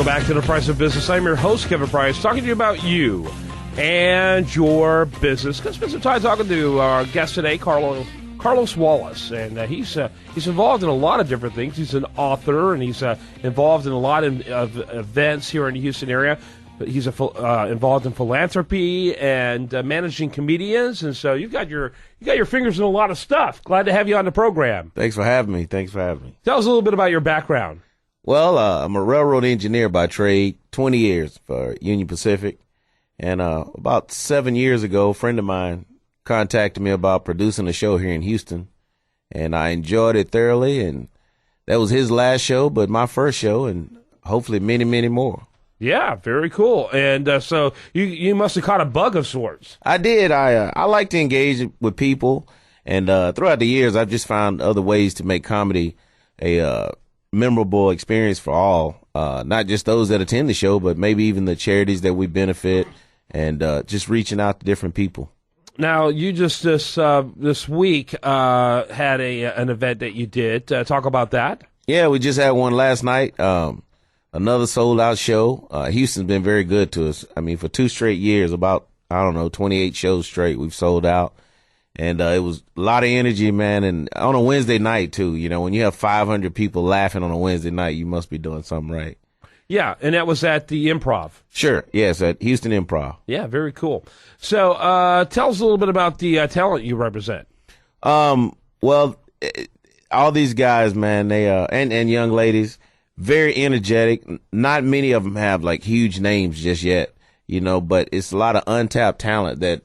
Welcome back to The Price of Business. I'm your host, Kevin Price, talking to you about you and your business. Going to spend some time talking to our guest today, Carlos Wallace, and he's involved in a lot of different things. He's an author, and he's involved in a lot of events here in the Houston area. He's involved in philanthropy and managing comedians, and so you got your fingers in a lot of stuff. Glad to have you on the program. Thanks for having me. Tell us a little bit about your background. Well, I'm a railroad engineer by trade, 20 years for Union Pacific. And about 7 years ago, a friend of mine contacted me about producing a show here in Houston. And I enjoyed it thoroughly. And that was his last show, but my first show, and hopefully many, many more. Yeah, very cool. And so you must have caught a bug of sorts. I did. I like to engage with people. And throughout the years, I've just found other ways to make comedy a memorable experience for all, not just those that attend the show, but maybe even the charities that we benefit, and just reaching out to different people. Now, you just this week had an event that you did. Talk about that. Yeah, we just had one last night. Another sold out show. Houston's been very good to us. I mean, for 2 straight years, about 28 shows straight, we've sold out. And it was a lot of energy, man. And on a Wednesday night, too. You know, when you have 500 people laughing on a Wednesday night, you must be doing something right. Yeah, and that was at the Improv. Sure, yes, at Houston Improv. Yeah, very cool. So tell us a little bit about the talent you represent. Well, all these guys, man, they and young ladies, very energetic. Not many of them have, like, huge names just yet, you know, but it's a lot of untapped talent that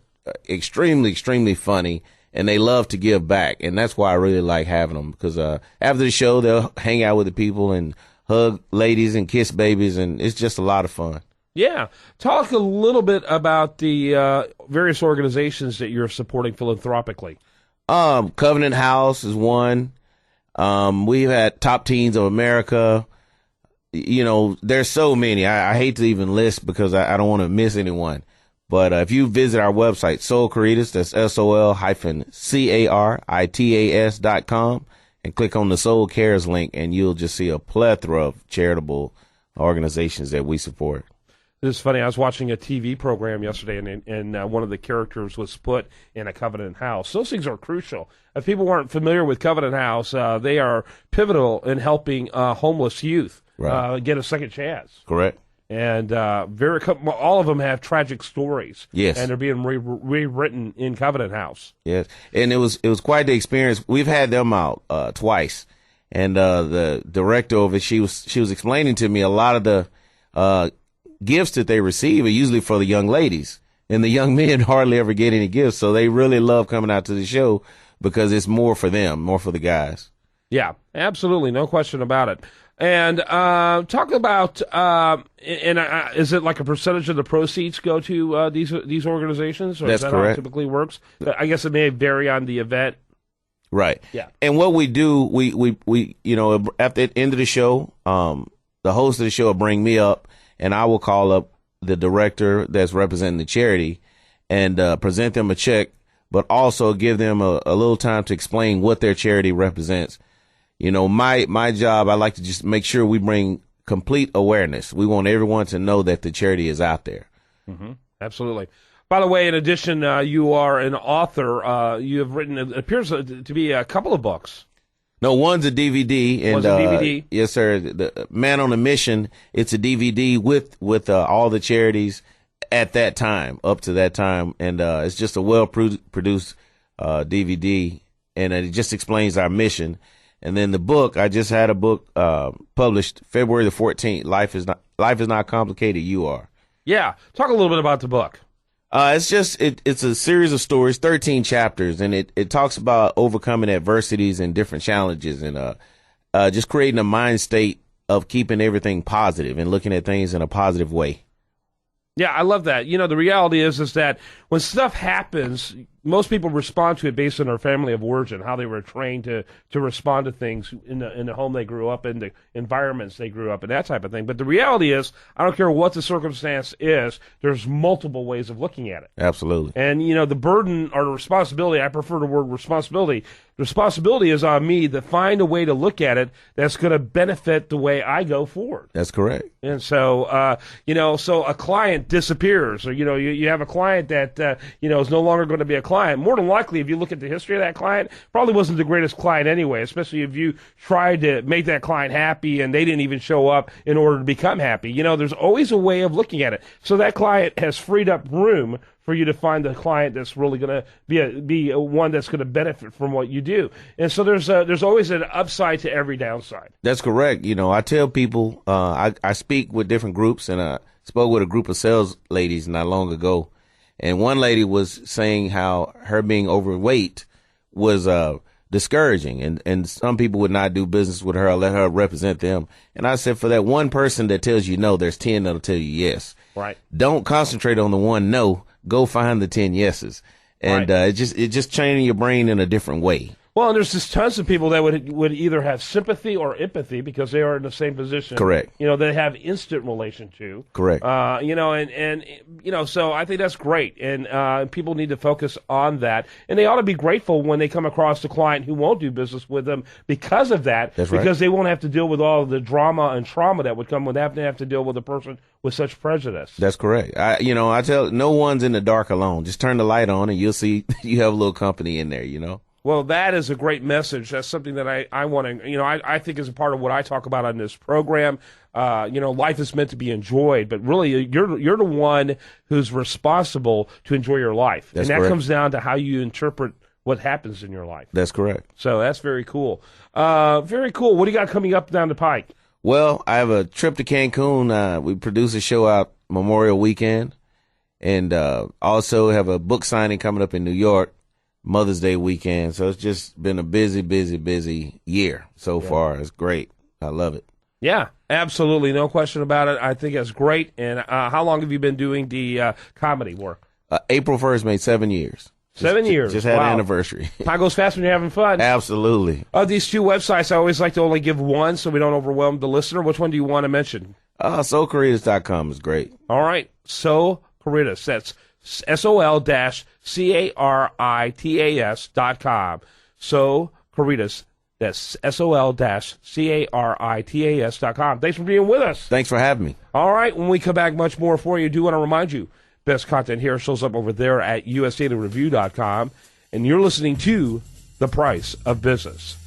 extremely, extremely funny, and they love to give back, and that's why I really like having them, because after the show, they'll hang out with the people and hug ladies and kiss babies, and it's just a lot of fun. Yeah. Talk a little bit about the various organizations that you're supporting philanthropically. Covenant House is one. We've had Top Teens of America. You know, there's so many. I hate to even list because I don't want to miss anyone. But if you visit our website, Soul Caritas, that's SOL-CARITAS.com, and click on the Soul Cares link, and you'll just see a plethora of charitable organizations that we support. This is funny. I was watching a TV program yesterday, and one of the characters was put in a Covenant House. Those things are crucial. If people weren't familiar with Covenant House, they are pivotal in helping homeless youth get a second chance. Correct. And all of them have tragic stories. Yes, and they're being rewritten in Covenant House. Yes, and it was quite the experience. We've had them out twice, and the director of it, she was explaining to me a lot of the gifts that they receive are usually for the young ladies, and the young men hardly ever get any gifts. So they really love coming out to the show because it's more for them, more for the guys. Yeah, absolutely, no question about it. And talk about is it like a percentage of the proceeds go to these organizations? Or That's is that correct. How it typically works? I guess it may vary on the event. Right. Yeah. And what we do, we you know, at the end of the show, the host of the show will bring me up, and I will call up the director that's representing the charity and present them a check, but also give them a little time to explain what their charity represents. You know, my job, I like to just make sure we bring complete awareness. We want everyone to know that the charity is out there. Mm-hmm. Absolutely. By the way, in addition, you are an author. You have written, it appears to be a couple of books. No, one's a DVD. And, one's a DVD? Yes, sir. The Man on a Mission, it's a DVD with all the charities at that time, up to that time. And it's just a well-produced DVD, and it just explains our mission. And then the book, I just had a book published February the 14th. Life is not complicated. You are. Yeah. Talk a little bit about the book. It's a series of stories, 13 chapters, and it talks about overcoming adversities and different challenges, and just creating a mind state of keeping everything positive and looking at things in a positive way. Yeah, I love that. You know, the reality is that when stuff happens, most people respond to it based on their family of origin, how they were trained to respond to things in the home they grew up in, the environments they grew up in, that type of thing. But the reality is, I don't care what the circumstance is, there's multiple ways of looking at it. Absolutely. And, the burden or the responsibility, I prefer the word responsibility. The responsibility is on me to find a way to look at it that's going to benefit the way I go forward. That's correct. And so, so a client disappears, or, you have a client that, is no longer going to be a client. More than likely, if you look at the history of that client, probably wasn't the greatest client anyway, especially if you tried to make that client happy and they didn't even show up in order to become happy. There's always a way of looking at it. So that client has freed up room for you to find the client that's really going to be one that's going to benefit from what you do. And so there's always an upside to every downside. That's correct. I tell people, I speak with different groups, and I spoke with a group of sales ladies not long ago. And one lady was saying how her being overweight was discouraging, and some people would not do business with her or let her represent them. And I said, for that one person that tells you no, there's 10 that'll tell you yes. Right. Don't concentrate on the one no. Go find the 10 yeses. And right. It just training your brain in a different way. Well, and there's just tons of people that would either have sympathy or empathy because they are in the same position. Correct. They have instant relation to. Correct. So I think that's great. And people need to focus on that. And they ought to be grateful when they come across a client who won't do business with them because of that. That's right. Because they won't have to deal with all of the drama and trauma that would come with having to have to deal with a person with such prejudice. That's correct. I tell no one's in the dark alone. Just turn the light on and you'll see you have a little company in there, Well, that is a great message. That's something that I want to, I think is a part of what I talk about on this program. Life is meant to be enjoyed, but really you're the one who's responsible to enjoy your life. That's and that correct. comes down to how you interpret what happens in your life. That's correct. So that's very cool. Very cool. What do you got coming up down the pike? Well, I have a trip to Cancun. We produce a show out Memorial Weekend, and also have a book signing coming up in New York. Mother's Day weekend. So it's just been a busy year so far. It's great. I love it. Yeah, absolutely. No question about it. I think it's great. And how long have you been doing the comedy work? April 1st made 7 years. 7 years. Just had Wow. an anniversary. Time goes fast when you're having fun. Absolutely. Of these two websites, I always like to only give one so we don't overwhelm the listener. Which one do you want to mention? SoCaritas.com is great. All right. So Caritas. That's SOL-CARITAS.com. So Caritas. That's SOL-CARITAS.com. Thanks for being with us. Thanks for having me. All right. When we come back, much more for you. I do want to remind you, best content here shows up over there at usdailyreview.com. And you're listening to The Price of Business.